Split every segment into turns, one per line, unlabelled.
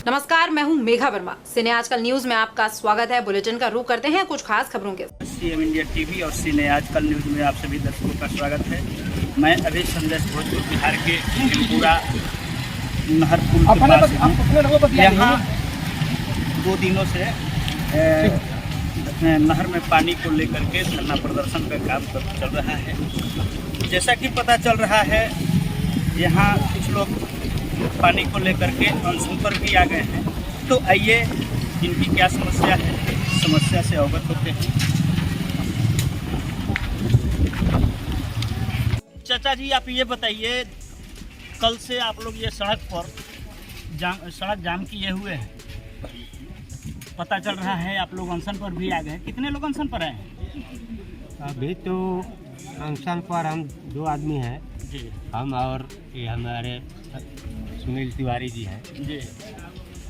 नमस्कार, मैं हूं मेघा वर्मा। सिने आजकल न्यूज में आपका स्वागत है। बुलेटिन का रुख करते हैं कुछ खास खबरों के।
सीएम इंडिया टीवी और सिने आजकल न्यूज में आप सभी दर्शकों का स्वागत है। मैं अभी संदेश भोजपुर बिहार के पूरा नहर पुल के पास हूं। यहाँ 2 दिनों से नहर में पानी को लेकर के धरना प्रदर्शन का काम चल रहा है। जैसा कि पता चल रहा है, यहाँ कुछ लोग पानी को लेकर के अनशन पर भी आ गए हैं। तो आइए इनकी क्या समस्या है, समस्या से अवगत होते हैं। चाचा जी, आप ये बताइए, कल से आप लोग ये सड़क पर सड़क जाम किए हुए हैं, पता चल रहा है आप लोग अनशन पर भी आ गए हैं। कितने लोग अनशन पर आए हैं?
अभी तो अनशन पर हम 2 आदमी हैं
जी,
हम और ये हमारे सुनील तिवारी जी हैं
जी।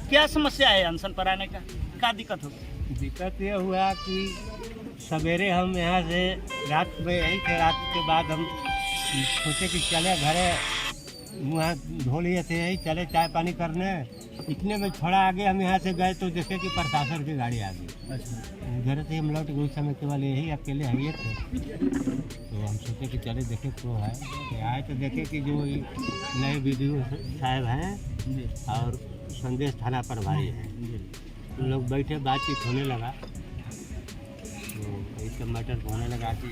क्या समस्या है अनशन पर आने का? क्या दिक्कत हो?
दिक्कत ये हुआ कि सवेरे हम यहाँ से रात में यही थे। रात के बाद हम सोचे कि चले घरे, मुँह धो लिए थे, यही चले चाय पानी करने। इतने में थोड़ा आगे हम यहाँ से गए तो देखे कि प्रशासन की गाड़ी आ गई। घर से हम लौट गए, उस समय केवल यही अकेले है थे। तो हम सोचे कि चले देखे तो है। तो आए तो देखे कि जो नए वीडियो साहब हैं और संदेश थाना प्रभारी हैं, उन लोग बैठे, बातचीत होने लगा। तो यही सब मैटर होने लगा कि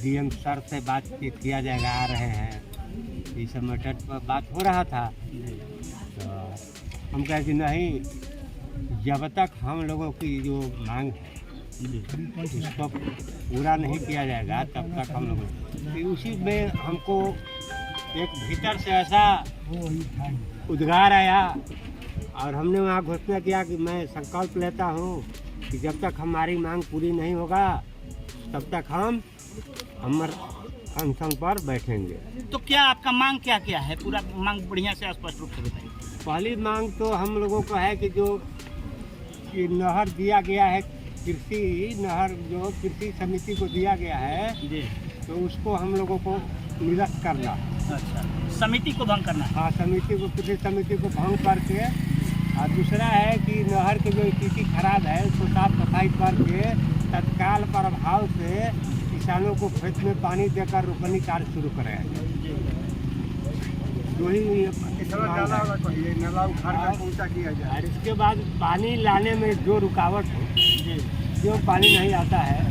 डीएम सर से बातचीत किया जाएगा, आ रहे हैं। ये सब मैटर पर बात हो रहा था। तो हम कहे कि नहीं, जब तक हम लोगों की जो मांग है उसको पूरा नहीं किया जाएगा तब तक हम लोग। तो उसी में हमको एक भीतर से ऐसा उद्गार आया और हमने वहाँ घोषणा किया कि मैं संकल्प लेता हूँ कि जब तक हमारी मांग पूरी नहीं होगा तब तक हम अनशन पर बैठेंगे।
तो क्या आपका मांग क्या क्या है? पूरा मांग बढ़िया से स्पष्ट रूप से बताइए।
पहली मांग तो हम लोगों को है कि जो कि नहर दिया गया है, कृषि नहर जो कृषि समिति को दिया गया है
जी,
तो उसको हम लोगों को निरस्त करना।
अच्छा, समिति को भंग करना?
हाँ, समिति को, कृषि समिति को भंग करके। और दूसरा है कि नहर की जो स्थिति खराब है उसको साफ सफाई करके तत्काल प्रभाव से किसानों को खेत में पानी देकर रोपनी कार्य शुरू करें। जो ही नाला उखाड़ कर पहुँचा किया जाए। और इसके बाद पानी लाने में जो रुकावट हो, जो पानी नहीं आता है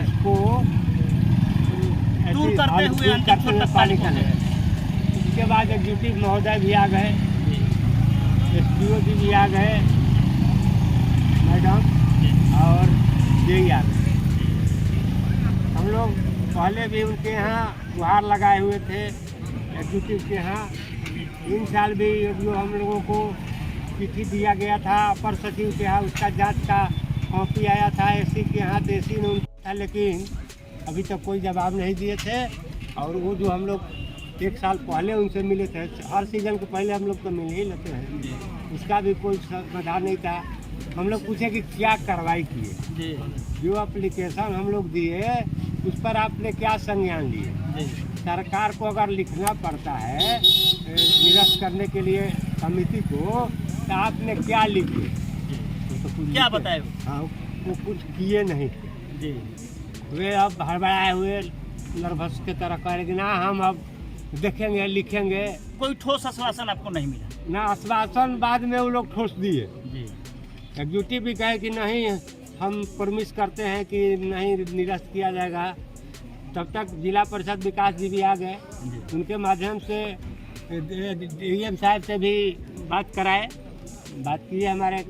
उसको
दूर करते हुए
पानी का ले। इसके बाद एग्जीक्यूटिव महोदय भी आ गए, एसडीओ जी भी आ गए, मैडम और जेई आ गए। हम लोग पहले भी उनके यहाँ गुहार लगाए हुए थे एग्जीक्यूटिव के यहाँ। 3 साल भी जो हम लोगों को चिट्ठी दिया गया था अपर सचिव के यहाँ, उसका जांच का कॉपी आया था एसी के यहाँ, तो एसी ने उनका, लेकिन अभी तक कोई जवाब नहीं दिए थे। और वो जो हम लोग 1 साल पहले उनसे मिले थे, हर सीजन के पहले हम लोग तो मिल ही लेते हैं, उसका भी कोई समाधान नहीं था। हम लोग पूछे कि क्या कार्रवाई किए, जो एप्लीकेशन हम लोग दिए उस पर आपने क्या संज्ञान लिए। सरकार को अगर लिखना पड़ता है निरस्त करने के लिए समिति को, तो आपने क्या लिखे? तो
क्या बताए?
हाँ, वो कुछ किए नहीं थे। वे अब हड़बड़ाए हुए नर्वस के तरह करेंगे ना, हम अब देखेंगे, लिखेंगे।
कोई ठोस आश्वासन आपको नहीं मिला?
ना आश्वासन, बाद में वो लोग ठोस दिए। एग्जीक्यूटिव भी कहे कि नहीं, हम प्रॉमिस करते हैं कि नहीं निरस्त किया जाएगा। तब तक जिला परिषद विकास जी भी आ गए, उनके माध्यम से डीएम साहब से भी बात कराए, बात की हमारे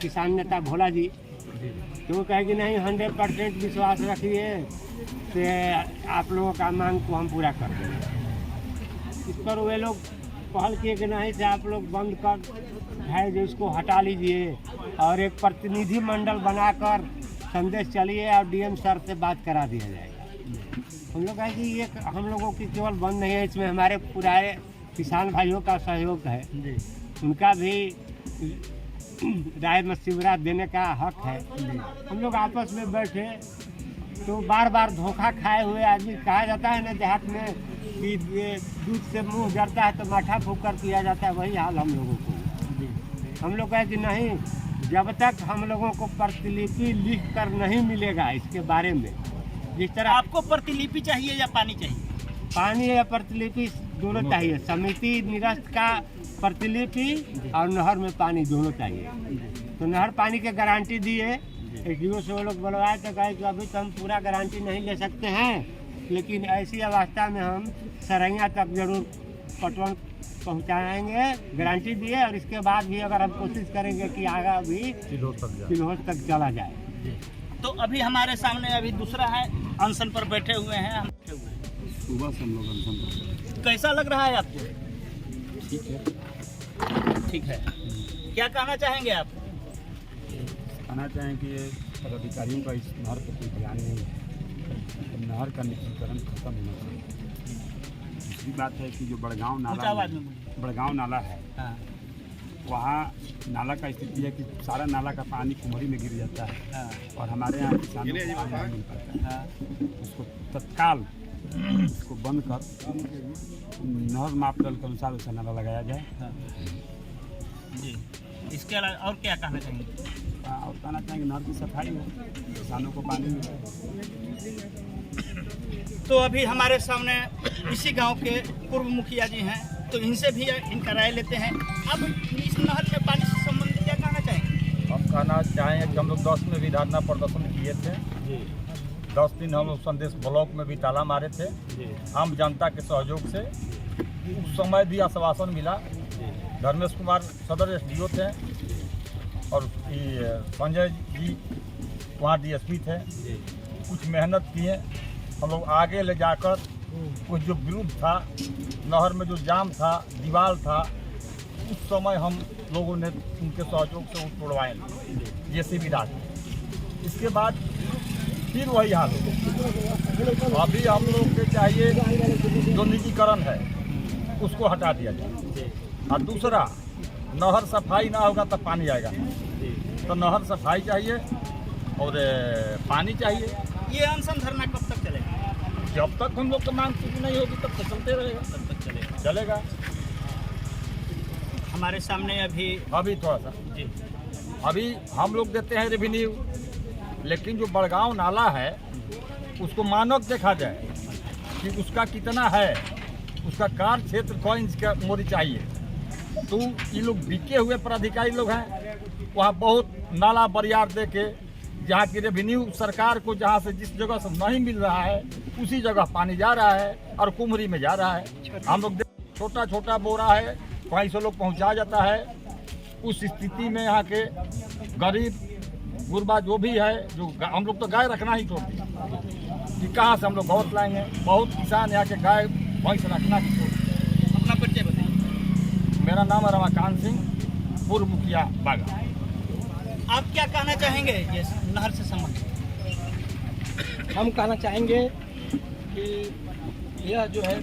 किसान नेता भोला जी। तो वो कहे कि नहीं, 100% विश्वास रखिए कि आप लोगों का मांग को हम पूरा कर देंगे। इस पर वे लोग पहल किए कि नहीं से आप लोग बंद कर है जो इसको हटा लीजिए और एक प्रतिनिधि मंडल बनाकर संदेश चलिए और डीएम सर से बात करा दिया जाएगा। हम लोग कहें कि ये हम लोगों की केवल बंद नहीं है, इसमें हमारे पुराने किसान भाइयों का सहयोग है, उनका भी राय मशविरा देने का हक है। हम लोग आपस में बैठे तो बार बार धोखा खाए हुए आदमी, कहा जाता है ना देहात में कि ये दूध से मुंह जरता है तो माठा फूक कर पिया जाता है, वही हाल हम लोगों को। हम लोग कहें कि नहीं, जब तक हम लोगों को प्रतिलिपि लिख कर नहीं मिलेगा इसके बारे में, जिस तरह
आपको प्रतिलिपि चाहिए या पानी चाहिए?
पानी या प्रतिलिपि दोनों चाहिए। समिति निरस्त का प्रतिलिपि और नहर में पानी दोनों चाहिए। तो नहर पानी के गारंटी दिए, एसडीओ से वो लोग बुलवाए तो कहे कि अभी तो हम पूरा गारंटी नहीं ले सकते हैं, लेकिन ऐसी अवस्था में हम सरैया तक जरूर पटवन पहुंचाएंगे, गारंटी दिए। और इसके बाद भी अगर हम कोशिश करेंगे कि आगे भी किलोहर तक चला जाए।
तो अभी हमारे सामने अभी दूसरा है, अनशन पर बैठे हुए हैं हम।
सुबह से हम लोग अनशन पर।
कैसा लग रहा है आपको?
ठीक है,
ठीक है। क्या कहना चाहेंगे आप?
कहना चाहें कि ये पदाधिकारियों का इस नहर पर कोई ध्यान नहीं है, तो नहर का निजीकरण खत्म होना चाहिए। दूसरी बात है कि जो बड़गांव नाला है,
हाँ।
वहाँ नाला का स्थिति है कि सारा नाला का पानी कुमरी में गिर जाता है,
हाँ।
और हमारे यहाँ किसानों को पानी नहीं मिल पाता है।
हाँ।
उसको तत्काल उसको बंद कर नहर मापदंड के अनुसार उसे नाला लगाया जाए।
हाँ। जी, इसके अलावा और क्या कहना चाहेंगे?
और कहना चाहेंगे नहर की सफाई हो, किसानों को पानी मिले।
तो अभी हमारे सामने इसी गांव के पूर्व मुखिया जी हैं, तो इनसे भी इनका राय लेते हैं। अब इस नहर में पानी से संबंधित क्या कहना चाहेंगे?
हम कहना चाहेंगे कि हम लोग 10 में भी धरना प्रदर्शन किए थे। 10 दिन हम लोग संदेश ब्लॉक में भी ताला मारे थे आम जनता के सहयोग से। उस समय भी आश्वासन मिला। धर्मेश कुमार सदर एसडीओ थे और संजय जी वहाँ डीएसपी थे। कुछ मेहनत किए, हम लोग आगे ले जाकर कुछ जो विरोध था, नहर में जो जाम था, दीवार था, उस समय हम लोगों ने उनके सहयोग से वो तोड़वाए जेसीबी डाल। इसके बाद फिर वही हाल हो। अभी हम लोग के चाहिए जो निजीकरण है उसको हटा दिया जाए। और दूसरा, नहर सफाई ना होगा तब पानी आएगा, तो नहर सफाई चाहिए और पानी चाहिए।
ये अनशन धरना कब तक चलेगा?
जब तक हम लोग की मांग पूरी नहीं होगी तब तक चलते रहेगा,
तब तक
चलेगा।
हमारे सामने अभी
थोड़ा सा
जी,
अभी हम लोग देते हैं रेवेन्यू, लेकिन जो बड़गांव नाला है उसको मानक देखा जाए कि उसका कितना है, उसका कार्य क्षेत्र कौन इंच का मोरी चाहिए। तो ये लोग बिके हुए पदाधिकारी लोग हैं, वहाँ बहुत नाला बरियार दे के जहाँ की रेवेन्यू सरकार को जहाँ से जिस जगह से नहीं मिल रहा है उसी जगह पानी जा रहा है और कुमरी में जा रहा है। हम लोग छोटा छोटा बोरा है, वहीं से लोग पहुँचा जाता है। उस स्थिति में यहाँ के गरीब गुरबा जो भी है, जो हम लोग तो गाय रखना ही छोड़ दिया कि कहाँ से हम लोग गौत लाएंगे। बहुत किसान यहाँ के गाय वहीं से रखना ही छोड़ दिया।
अपना परिचय बताइए।
मेरा नाम है रमाकांत सिंह, पूर्व मुखिया बागा।
आप क्या कहना चाहेंगे ये नहर से संबंधित?
हम कहना चाहेंगे कि यह जो है,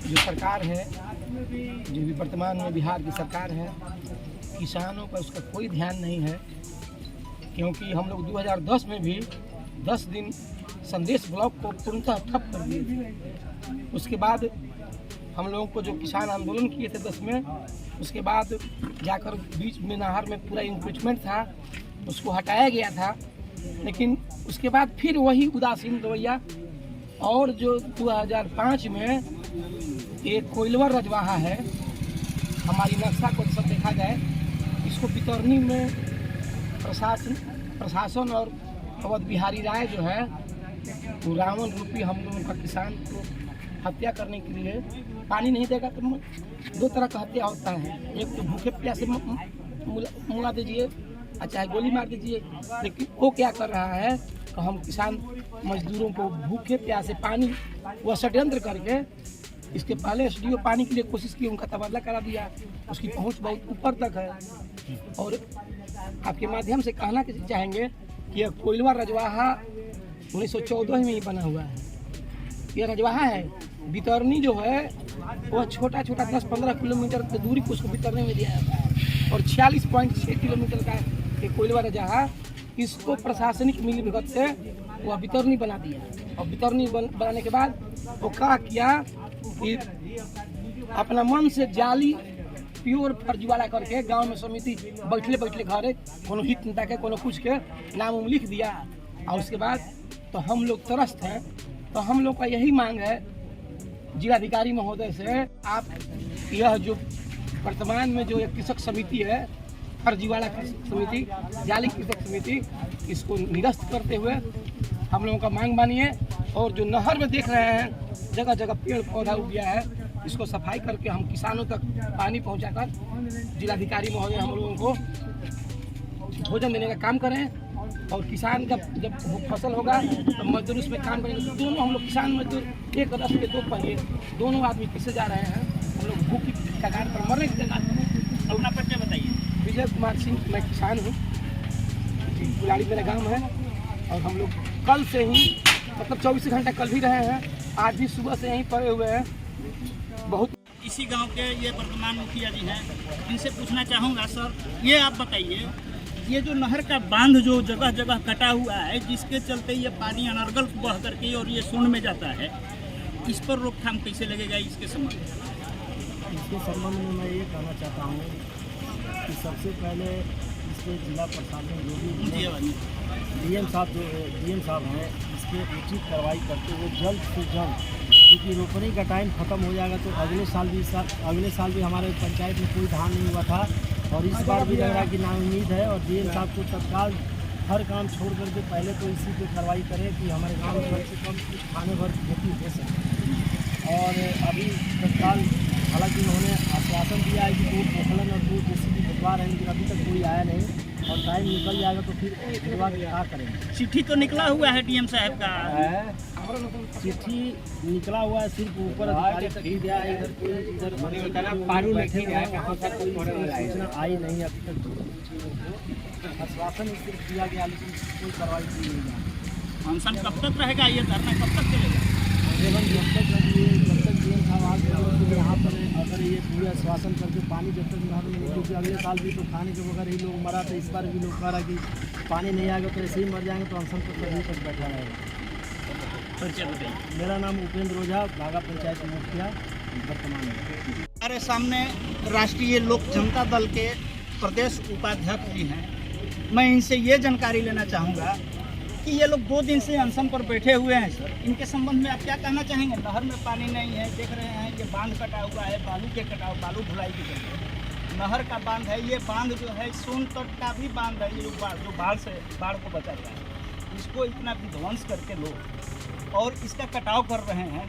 जो सरकार है, जो भी वर्तमान में बिहार की सरकार है, किसानों का उसका कोई ध्यान नहीं है। क्योंकि हम लोग 2010 में भी 10 दिन संदेश ब्लॉक को पूर्णतः ठप कर दिए थे। उसके बाद हम लोगों को जो किसान आंदोलन किए थे 10 में, उसके बाद जाकर बीच में नहर में पूरा इंक्रोचमेंट था, उसको हटाया गया था। लेकिन उसके बाद फिर वही उदासीन रवैया। और जो 2005 में एक कोइलवर रजवाहा है, हमारी नक्शा को सब देखा जाए, इसको बितरनी में प्रशासन और अवध बिहारी राय जो है वो रावण रूपी हम लोगों का किसान को हत्या करने के लिए पानी नहीं देगा। तो 2 तरह का हत्या होता है, एक तो भूखे प्यासे मुला दीजिए और चाहे गोली मार दीजिए। लेकिन वो क्या कर रहा है तो हम किसान मजदूरों को भूखे प्यासे पानी वह षड्यंत्र करके, इसके पहले एसडीओ पानी के लिए कोशिश की, उनका तबादला करा दिया, उसकी पहुंच बहुत ऊपर तक है। और आपके माध्यम से कहना चाहेंगे कि यह कोइलवा रजवाहा 1914 में ही बना हुआ है। यह रजवाहा है। बितरनी जो है वह छोटा छोटा 10-15 किलोमीटर की दूरी को उसको बितरने में दिया जाता है, और 46.6 किलोमीटर का ये कोइलवा रजवाहा, इसको प्रशासनिक मिलीभगत से वह वितरणी बना दिया। और वितरणी बनाने के बाद वो क्या किया कि अपना मन से जाली प्योर फर्जीवाला करके गांव में समिति बैठले बैठले घरे कोनो हित नेता के कोनो कुछ के नाम उम लिख दिया। और उसके बाद तो हम लोग त्रस्त हैं। तो हम लोग का यही मांग है जिलाधिकारी महोदय से, आप यह जो वर्तमान में जो एक कृषक समिति है, फर्जीवाला कृषक समिति, जाली कृषक समिति, इसको निरस्त करते हुए हम लोगों का मांग मानिए। और जो नहर में देख रहे हैं जगह जगह पेड़ पौधा उग गया है, इसको सफाई करके हम किसानों तक पानी पहुंचाकर जिलाधिकारी महोदय हम लोगों को भोजन देने का काम करें। और किसान का जब फसल होगा तो मजदूर उसमें काम करेंगे। तो दोनों हम लोग किसान मजदूर एक रथ के दो पहिए, दोनों आदमी पीछे जा रहे हैं। हम लोग भूख की कगार पर मरने की जगह।
अपना परिचय बताइए।
विजय कुमार सिंह, मैं किसान हूँ, गुलाड़ी मेरा गाँव है। और हम लोग कल से ही मतलब 24 घंटा कल भी रहे हैं, आज भी सुबह से यहीं पड़े हुए हैं। बहुत
इसी गांव के ये वर्तमान मुखिया जी हैं, इनसे पूछना चाहूँगा सर, ये आप बताइए, ये जो नहर का बांध जो जगह जगह कटा हुआ है, जिसके चलते ये पानी अनर्गल बह करके और ये शून्य में जाता है, इस पर रोकथाम कैसे लगेगा इसके संबंध में?
इसके संबंध में मैं ये कहना चाहता हूँ कि सबसे पहले इसके जिला प्रशासन जो भी डीएम साहब हैं, इसके उचित कार्रवाई करते हुए जल्द से जल्द, क्योंकि रोपनी का टाइम ख़त्म हो जाएगा तो अगले साल भी हमारे पंचायत में कोई धान नहीं हुआ था और इस बार भी लग रहा है कि नाउम्मीद है। और डीएम साहब को तत्काल हर काम छोड़ करके पहले तो इसी पे कार्रवाई करें कि हमारे गाँव में कम से कम खाने भर खेती हो सके। और अभी तत्काल हालांकि उन्होंने आश्वासन दिया है कि दो पोखलन और दो जेसीबी भिजवा रहे हैं, लेकिन अभी तक कोई आया नहीं। और टाइम निकल जाएगा तो फिर भिजवा के क्या करेंगे।
चिट्ठी तो निकला हुआ है डीएम साहब का,
चिट्ठी निकला हुआ है, सिर्फ ऊपर अधिकारी तक ही गया है, इधर सूचना आई नहीं अभी तक। आश्वासन सिर्फ दिया गया लेकिन कोई कार्रवाई की नहीं।
अनशन कब तक रहेगा, ये धरना कब तक चलेगा?
जब तक डीएम साहब आज यहाँ पर अगर ये पूरे आश्वासन करके पानी जब तक नहर में नहीं, क्योंकि अगले साल भी तो खाने के बगैर ही लोग मरा था, इस बार भी लोग कह रहा कि पानी नहीं आएगा तो ऐसे ही मर जाएंगे। तो अनशन पर कभी तक बैठा रहेगा।
परिचय बताइए।
मेरा नाम उपेंद्र ओझा, बागा पंचायत मुखिया वर्तमान में।
हमारे सामने राष्ट्रीय लोक जनता दल के प्रदेश उपाध्यक्ष जी हैं। मैं इनसे ये जानकारी लेना चाहूँगा कि ये लोग 2 दिन से अनशन पर बैठे हुए हैं सर, इनके संबंध में आप क्या कहना चाहेंगे? नहर में पानी नहीं है, देख रहे हैं ये बांध कटा हुआ है, बालू धुलाई की जगह नहर का बांध है। ये बांध जो है सोन तट का भी बांध है, ये जो बाढ़ को बचाता है, इसको इतना विध्वंस करके लोग और इसका कटाव कर रहे हैं,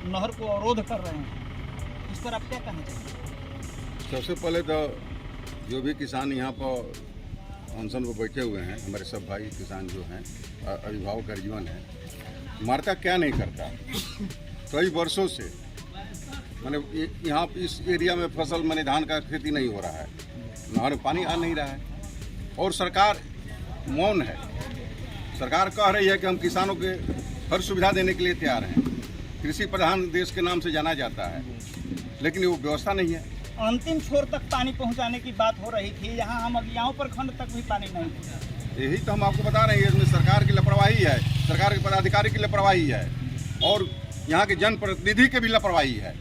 नहर को अवरोध कर रहे हैं, इस पर आप क्या कहना चाहेंगे?
सबसे पहले तो जो भी किसान यहाँ पर अनशन पर बैठे हुए हैं, हमारे सब भाई किसान जो हैं, अभिभावक का जीवन है, मरता क्या नहीं करता। कई वर्षों से मैंने यहाँ इस एरिया में फसल मैंने धान का खेती नहीं हो रहा है, नहर में पानी आ नहीं रहा है और सरकार मौन है। सरकार कह रही है कि हम किसानों के हर सुविधा देने के लिए तैयार हैं, कृषि प्रधान देश के नाम से जाना जाता है, लेकिन वो व्यवस्था नहीं है।
अंतिम छोर तक पानी पहुंचाने की बात हो रही थी, यहाँ हम अगियाओं प्रखंड तक भी पानी नहीं था।
यही तो हम आपको बता रहे हैं, इसमें सरकार की लापरवाही है, सरकार के पदाधिकारी की लापरवाही है और यहाँ के जनप्रतिनिधि की भी लापरवाही है।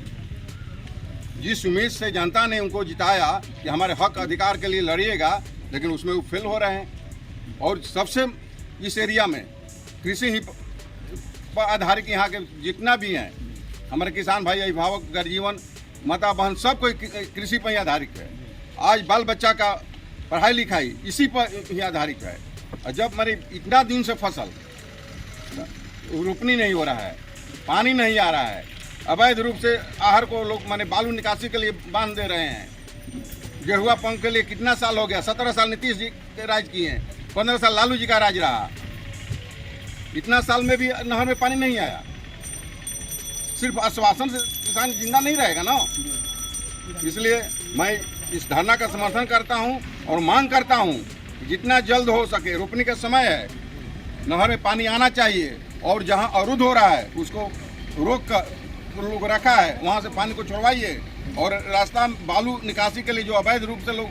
जिस उम्मीद से जनता ने उनको जिताया कि हमारे हक अधिकार के लिए लड़िएगा, लेकिन उसमें वो फेल हो रहे हैं। और सबसे इस एरिया में कृषि ही पर आधारित यहाँ के जितना भी हैं हमारे किसान भाई, अभिभावक, गर्जीवन, माता बहन, सब कोई कृषि पर ही आधारित है। आज बाल बच्चा का पढ़ाई लिखाई इसी पर ही आधारित है। और जब हमारी इतना दिन से फसल रोपनी नहीं हो रहा है, पानी नहीं आ रहा है, अवैध रूप से आहर को लोग माने बालू निकासी के लिए बांध दे रहे हैं। गेहुआ पंख के लिए कितना साल हो गया, 17 साल नीतीश जी के राज किए हैं, 15 साल लालू जी का राज रहा, इतना साल में भी नहर में पानी नहीं आया। सिर्फ आश्वासन से किसान जिंदा नहीं रहेगा ना। इसलिए मैं इस धरना का समर्थन करता हूं और मांग करता हूं कि जितना जल्द हो सके, रोपनी का समय है, नहर में पानी आना चाहिए और जहां अवरुद्ध हो रहा है उसको रोक कर लोग रखा है वहां से पानी को छुड़वाइए। और रास्ता बालू निकासी के लिए जो अवैध रूप से लोग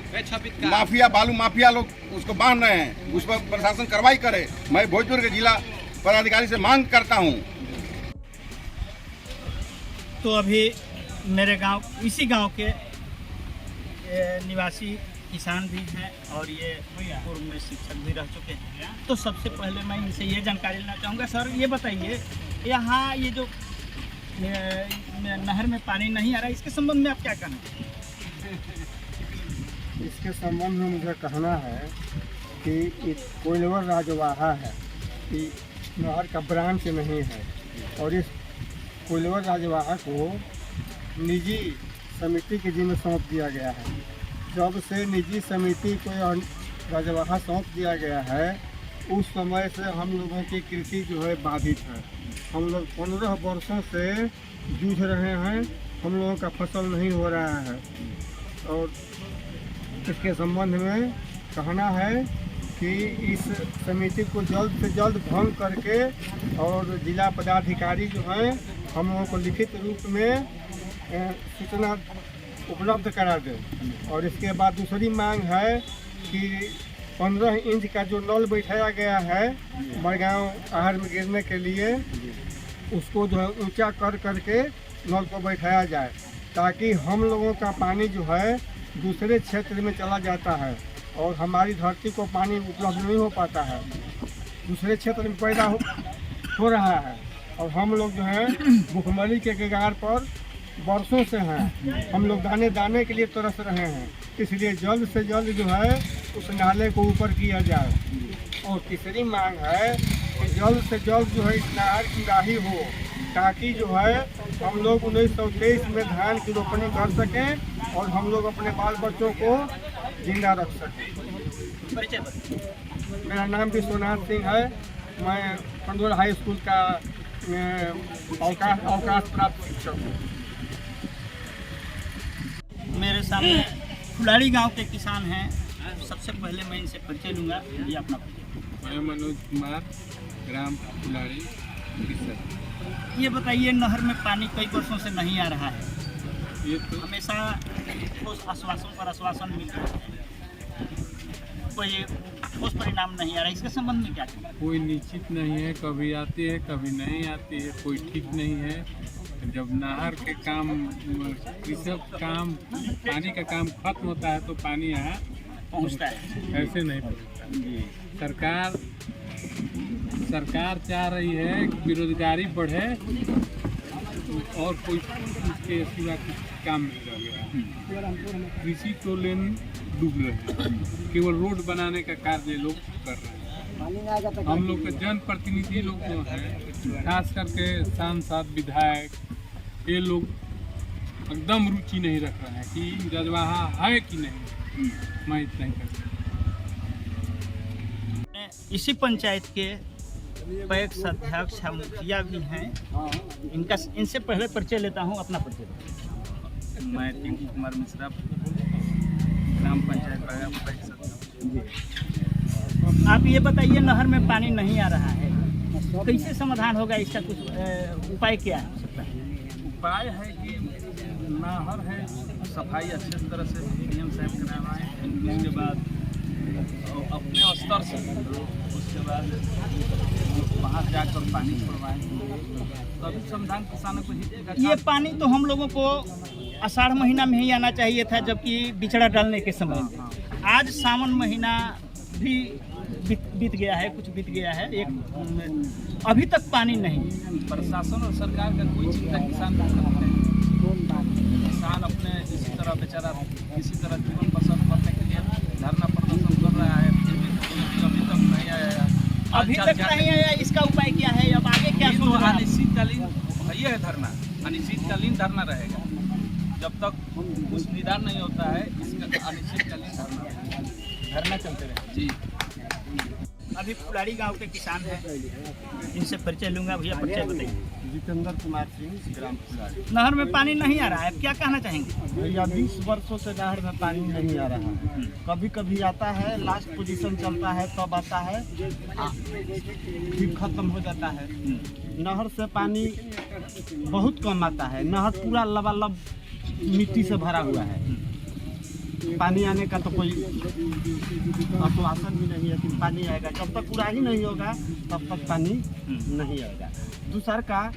बालू माफिया लोग उसको बांध रहे हैं, उस पर प्रशासन कार्रवाई करे। मैं भोजपुर के जिला पदाधिकारी से मांग करता हूँ।
तो अभी मेरे गांव, इसी गांव के निवासी किसान भी हैं और ये पूर्व में शिक्षक भी रह चुके हैं। तो सबसे पहले मैं इनसे ये जानकारी लेना चाहूँगा। सर ये बताइए, यहाँ ये जो नहर में पानी नहीं आ रहा है, इसके संबंध में आप क्या कहना है?
इसके संबंध में मुझे कहना है कि कोइलवर राजवाहा है कि नहर का ब्रांच नहीं है और इस कोइलवर राजवाहा को निजी समिति के जिम्मे सौंप दिया गया है। जब से निजी समिति को राजवाहा सौंप दिया गया है उस समय से हम लोगों की कृषि जो है बाधित है। हम लोग 15 वर्षों से जूझ रहे हैं, हम लोगों का फसल नहीं हो रहा है और इसके संबंध में कहना है कि इस समिति को जल्द से जल्द भंग करके और जिला पदाधिकारी जो हैं हम लोगों को लिखित रूप में सूचना उपलब्ध करा दें। और इसके बाद दूसरी मांग है कि 15 इंच का जो नल बैठाया गया है बड़गांव आहर में गिरने के लिए, उसको जो है ऊंचा कर करके नल को बैठाया जाए ताकि हम लोगों का पानी जो है दूसरे क्षेत्र में चला जाता है और हमारी धरती को पानी उपलब्ध नहीं हो पाता है, दूसरे क्षेत्र में पैदा हो रहा है और हम लोग जो है भुखमरी के कगार पर वर्षों से हैं। हम लोग दाने दाने के लिए तरस रहे हैं, इसलिए जल्द से जल्द जो है उस नाले को ऊपर किया जाए। और तीसरी मांग है कि जल्द से जल्द जो है इस नहर की राही हो ताकि जो है हम लोग 1923 में धान की रोपनी कर सकें और हम लोग अपने बाल बच्चों को जिंदा रख सकें। मेरा नाम विश्वनाथ सिंह है, मैं पंडोल हाई स्कूल का अवकाश प्राप्त शिक्षक हूँ।
मेरे सामने फुलाड़ी गांव के किसान हैं। सबसे पहले मैं इनसे परिचय लूँगा। ये अपना
मैं मनोज कुमार, ग्राम फुलाड़ी।
ये बताइए, नहर में पानी कई वर्षों से नहीं आ रहा है,
ये तो
हमेशा ठोस आश्वासन पर आश्वासन मिल रहा है, कोई ठोस परिणाम नहीं आ रहा है। इसके संबंध में क्या कहें?
कोई निश्चित नहीं है, कभी आती है कभी नहीं आती है, कोई ठीक नहीं है। जब नहर के काम, कृषि काम, पानी का काम खत्म होता है तो पानी यहाँ
पहुँचता है,
ऐसे नहीं पहुँचता। सरकार चाह रही है कि बेरोजगारी बढ़े और कोई उसके सिवा कुछ काम नहीं रह गया। कृषि को लेन डूब रहे हैं, केवल रोड बनाने का कार्य लोग कर रहे हैं। हम लोग के जनप्रतिनिधि लोग जो हैं, खास करके सांसद विधायक, ये लोग एकदम रुचि नहीं रख रहे हैं कि रजवाहा है कि नहीं। मैं इतना ही करता हूँ।
इसी पंचायत के पैक्स अध्यक्ष हैं, मुखिया भी हैं। इनसे पहले परिचय लेता हूँ। अपना परिचय।
मैं टिंकू कुमार मिश्रा, ग्राम पंचायत पैक्स अध्यक्ष।
आप ये बताइए, नहर में पानी नहीं आ रहा है, कैसे समाधान होगा? इसका कुछ उपाय क्या है?
उपाय है कि नहर है, सफाई अच्छे तरह से डीएम साहब करावाएं, उसके बाद अपने स्तर से, उसके बाद वहाँ जाकर पानी छोड़वाएं, तभी समाधान किसानों को जीतेगा।
ये पानी तो हम लोगों को आषाढ़ महीना में ही आना चाहिए था, जबकि बिचड़ा डालने के समय। आज सावन महीना भी बीत गया है, कुछ बीत गया है, एक अभी तक पानी नहीं।
प्रशासन और सरकार का कोई चिंता किसान को नहीं है। किसान अपने इसी तरह बेचारा किसी तरह जीवन बसर करने के लिए धरना प्रदर्शन कर रहा है, अभी तक नहीं आया।
अभी तक नहीं आया, इसका उपाय क्या है? अब आगे क्या?
तो अनिश्चितकालीन ये है धरना, अनिश्चितकालीन धरना रहेगा जब तक कुछ निदान नहीं होता है। इसका अनिश्चितकालीन धरना चलते रहे जी।
अभी फुलाड़ी गांव के किसान हैं, इनसे परिचय लूंगा। भैया परिचय बताइए।
जितेंद्र कुमार सिंह, ग्राम फुलाड़ी।
नहर में पानी नहीं आ रहा है, क्या कहना चाहेंगे?
भैया 20 वर्षों से नहर में पानी नहीं आ रहा है। कभी कभी आता है, लास्ट पोजीशन चलता है, तब आता है, फिर खत्म हो जाता है। नहर से पानी बहुत कम आता है। नहर पूरा लबालब मिट्टी से भरा हुआ है। पानी आने का तो कोई आश्वासन भी नहीं है कि पानी आएगा। जब तक पूरा ही नहीं होगा तब तक पानी नहीं आएगा। दूसरा का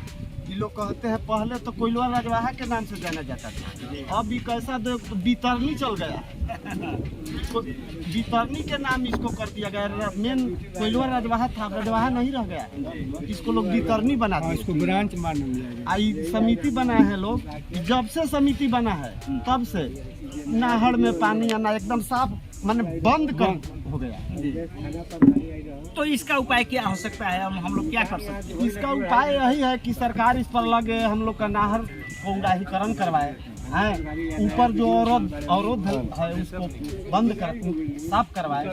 ये लोग कहते हैं पहले तो कोयलवा रजवाहा के नाम से जाना जाता था, अब भी कैसा बीतरनी चल गया, बीतरनी के नाम इसको कर दिया गया। मेन कोयलवा रजवाहा था, रजवाहा नहीं रह गया, इसको लोग बीतरनी बना दिया, इसको ब्रांच मान लिया। आई समिति बना है लोग, जब से समिति बना है तब से नाहड़ में पानी आना एकदम साफ माने बंद कर हो गया।
तो इसका उपाय क्या हो सकता है, हम लोग क्या कर सकते हैं?
इसका उपाय यही है कि सरकार इस पर लगे, हम लोग का नाहर को उडाहीकरण करवाए हैं, ऊपर जो अवरोध है उसको बंद कर साफ करवाए।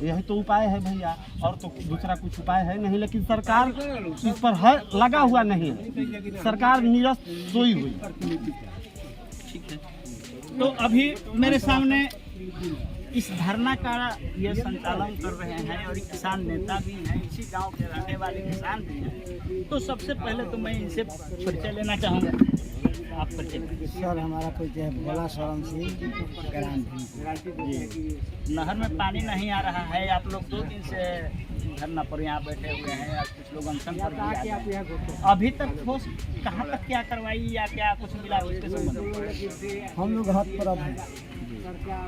यही तो उपाय है भैया, और तो दूसरा कुछ उपाय है नहीं। लेकिन सरकार इस पर है लगा हुआ नहीं है, सरकार निरस्त सोई हुई।
ठीक है, तो अभी मेरे सामने इस धरना का ये संचालन कर रहे हैं और किसान नेता भी हैं, इसी गांव के रहने वाले किसान भी हैं। तो सबसे पहले तो मैं इनसे परिचय लेना चाहूँगा, आप परिचय।
सर हमारा परिचय है भोला शरण सिंह ग्राम जी।
नहर में पानी नहीं आ रहा है, आप लोग 2 दिन से धरना पर यहाँ बैठे हुए हैं, और कुछ लोग अनशन पर भी हैं। अभी तक ठोस कहाँ तक क्या करवाई या क्या कुछ मिला उसके संबंध?
हम लोग हद पर हैं,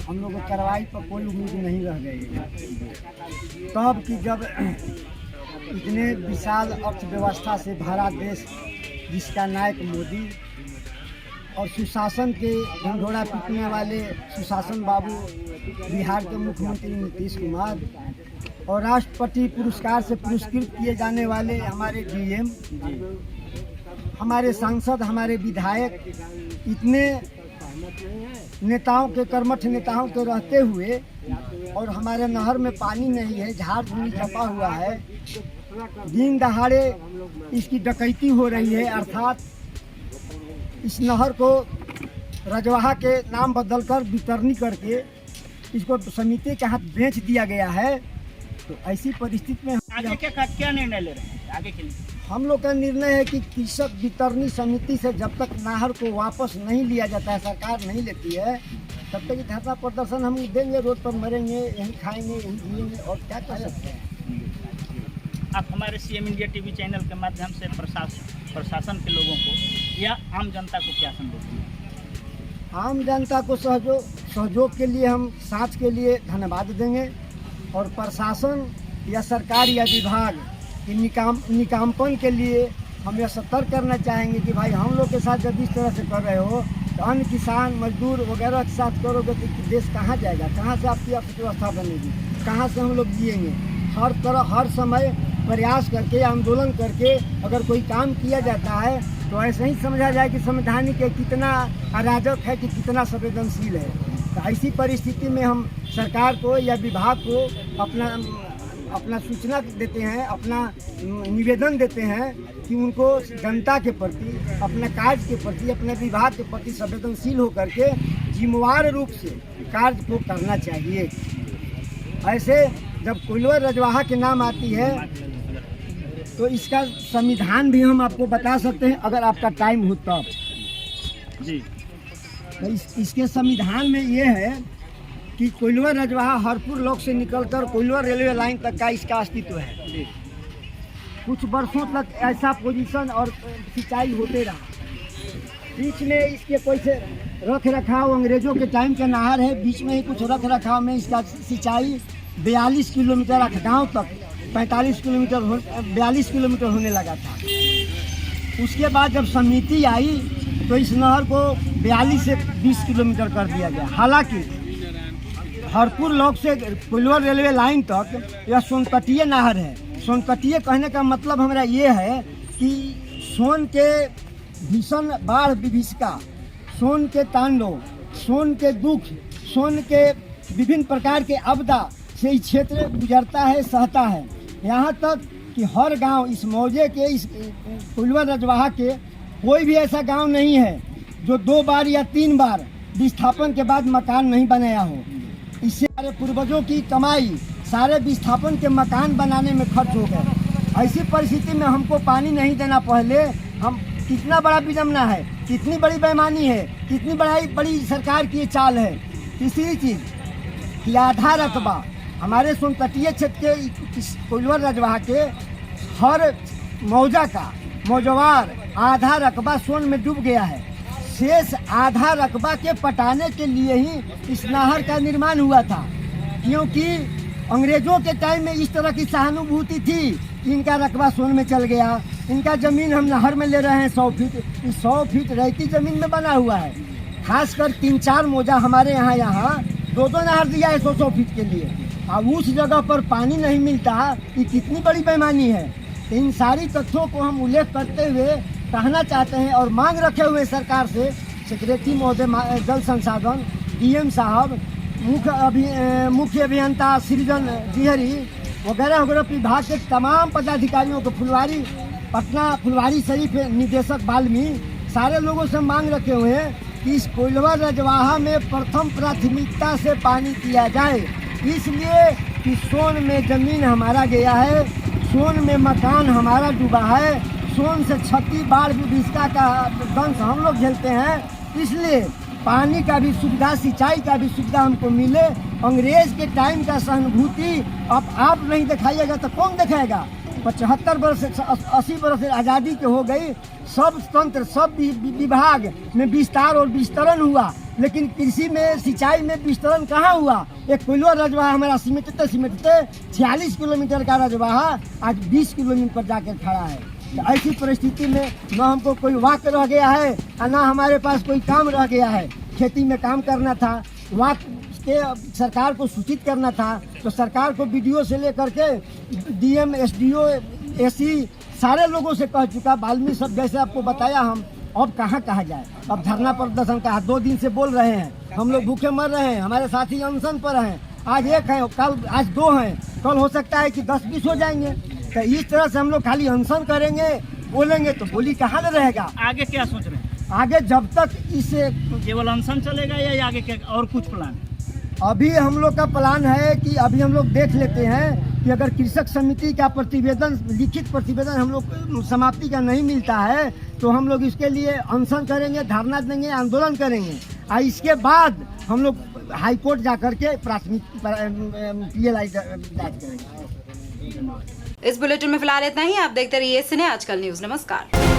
हम लोग को कार्रवाई पर कोई उम्मीद नहीं रह गई। तब कि जब इतने विशाल अर्थव्यवस्था से भरा देश, जिसका नायक मोदी और सुशासन के ढंढोरा पीटने वाले सुशासन बाबू बिहार के मुख्यमंत्री नीतीश कुमार और राष्ट्रपति पुरस्कार से पुरस्कृत किए जाने वाले हमारे डीएम, हमारे सांसद, हमारे विधायक, इतने नेताओं के कर्मठ नेताओं के रहते हुए और हमारे नहर में पानी नहीं है, झाड़ झूड़ छपा हुआ है, दिन दहाड़े इसकी डकैती हो रही है। अर्थात इस नहर को रजवाहा के नाम बदलकर वितरणी करके इसको समिति के हाथ बेच दिया गया है। तो ऐसी परिस्थिति में
आगे क्या निर्णय ले रहे हैं आगे के लिए?
हम लोग का निर्णय है कि कृषक वितरणी समिति से जब तक नाहर को वापस नहीं लिया जाता है, सरकार नहीं लेती है, तब तक धरना प्रदर्शन हम देंगे, रोड पर मरेंगे, यहीं खाएंगे, यहीं जिएंगे, और क्या कर सकते हैं।
आप हमारे सीएम इंडिया टीवी चैनल के माध्यम से प्रशासन के लोगों को या आम जनता को क्या संदेश देंगे?
आम जनता को सहयोग के लिए हम साथ के लिए धन्यवाद देंगे, और प्रशासन या सरकार या विभाग के निकामपन के लिए हम यह सतर्क करना चाहेंगे कि भाई हम लोग के साथ जब इस तरह से कर रहे हो तो अन्य किसान मजदूर वगैरह के साथ करोगे तो देश कहाँ जाएगा, कहाँ से आपकी अर्थव्यवस्था बनेगी, कहाँ से हम लोग जिएंगे। हर तरह हर समय प्रयास करके आंदोलन करके अगर कोई काम किया जाता है तो ऐसे ही समझा जाए कि संवैधानिक है, कितना अराजक है, कि कितना संवेदनशील है। तो ऐसी परिस्थिति में हम सरकार को या विभाग को अपना सूचना देते हैं, अपना निवेदन देते हैं कि उनको जनता के प्रति, अपने कार्य के प्रति, अपने विभाग के प्रति संवेदनशील होकर के जिम्मेवार रूप से कार्य को करना चाहिए। ऐसे जब कोयलवा रजवाहा के नाम आती है तो इसका संविधान भी हम आपको बता सकते हैं, अगर आपका टाइम हो तब जी। तो इसके संविधान में ये है कि कोयलवा रजवाहा हरपुर लॉक से निकलकर कोयलवा रेलवे लाइन तक का इसका अस्तित्व है। कुछ वर्षों तक ऐसा पोजीशन और सिंचाई होते रहा। बीच में इसके कोई से रख रखाव, अंग्रेजों के टाइम का नहर है, बीच में ही कुछ रख रखाव में इसका सिंचाई 42 किलोमीटर अखगांव तक 42 किलोमीटर होने लगा था। उसके बाद जब समिति आई तो इस नहर को 42 से 20 किलोमीटर कर दिया गया। हालांकि हरपुर लॉक से कोयलवा रेलवे लाइन तक यह सोनकटीय नहर है। सोनकटीय कहने का मतलब हमारा ये है कि सोन के भीषण बाढ़ विभीषिका, सोन के तांडव, सोन के दुख, सोन के विभिन्न प्रकार के आपदा से इस क्षेत्र गुजरता है, सहता है। यहाँ तक कि हर गांव इस मौजे के, इस कोयलवा रजवाहा के कोई भी ऐसा गांव नहीं है जो 2 बार या 3 बार विस्थापन के बाद मकान नहीं बनाया हो। इससे हमारे पूर्वजों की कमाई सारे विस्थापन के मकान बनाने में खर्च हो गए। ऐसी परिस्थिति में हमको पानी नहीं देना, पहले हम कितना बड़ा विडम्बना है, कितनी बड़ी बेईमानी है, कितनी बड़ी सरकार की ये चाल है। तीसरी चीज़ कि आधा रकबा हमारे सोन तटीय क्षेत्र के कोइलवर रजवाहा के हर मौजा का मौजवार आधा रकबा सोन में डूब गया है। शेष आधा रकबा के पटाने के लिए ही इस नहर का निर्माण हुआ था, क्योंकि अंग्रेजों के टाइम में इस तरह की सहानुभूति थी। इनका रकबा सोन में चल गया, इनका ज़मीन हम नहर में ले रहे हैं 100 फीट, इस 100 फीट रहती ज़मीन में बना हुआ है। खासकर 3-4 मौजा हमारे यहाँ 2-2 नहर दिया है 100 फीट के लिए। अब उस जगह पर पानी नहीं मिलता, ये कितनी बड़ी बेईमानी है। तो इन सारी तथ्यों को हम उल्लेख करते हुए कहना चाहते हैं और मांग रखे हुए सरकार से, सेक्रेटरी महोदय जल संसाधन, डीएम साहब, मुख्य अभियंता सृजन बिहरी वगैरह विभाग के तमाम पदाधिकारियों को, पटना फुलवारी शरीफ निदेशक वाल्मीकि, सारे लोगों से मांग रखे हुए हैं कि इस कोइलवर रजवाहा में प्रथम प्राथमिकता से पानी दिया जाए, इसलिए कि सोन में ज़मीन हमारा गया है, सोन में मकान हमारा डूबा है, सोन से क्षति बाढ़ विभीषिका का दंश हम लोग झेलते हैं। इसलिए पानी का भी सुविधा, सिंचाई का भी सुविधा हमको मिले। अंग्रेज के टाइम का सहानुभूति अब आप नहीं दिखाइएगा तो कौन दिखाएगा। 75 वर्ष से 80 वर्ष से आज़ादी के हो गई, सब तंत्र, सब विभाग में विस्तार और विस्तरण हुआ, लेकिन कृषि में, सिंचाई में विस्तरण कहाँ हुआ। एक कोइलवर रजवाहा हमारा सिमटते 46 किलोमीटर का रजवाहा आज 20 किलोमीटर पर जाकर खड़ा है। तो ऐसी परिस्थिति में न हमको कोई वाक रह गया है और न हमारे पास कोई काम रह गया है। खेती में काम करना था, वाक के सरकार को सूचित करना था, तो सरकार को बीडीओ से लेकर के डीएम, एसडीओ, एसी सारे लोगों से कह चुका। वाल्मीकि सब जैसे आपको बताया हम, अब कहाँ जाए। अब धरना प्रदर्शन का 2 दिन से बोल रहे हैं, हम लोग भूखे मर रहे हैं, हमारे साथी अनशन पर हैं। आज 1 है, कल आज 2 हैं, कल हो सकता है कि 10-20 हो जाएंगे। तो इस तरह से हम लोग खाली अनशन करेंगे, बोलेंगे तो बोली कहाँ से रहेगा।
आगे क्या सोच रहे हैं?
आगे जब तक इसे
केवल अनशन चलेगा या आगे क्या और कुछ प्लान?
अभी हम लोग का प्लान है कि अभी हम लोग देख लेते हैं कि अगर कृषक समिति का प्रतिवेदन, लिखित प्रतिवेदन हम लोग समाप्ति का नहीं मिलता है तो हम लोग इसके लिए अनशन करेंगे, धरना देंगे, आंदोलन करेंगे। और इसके बाद हम लोग हाई कोर्ट जा करके प्राथमिक PLI दायर करेंगे।
इस बुलेटिन में फिलहाल इतना ही। आप देखते रहिए सिने आजकल न्यूज। नमस्कार।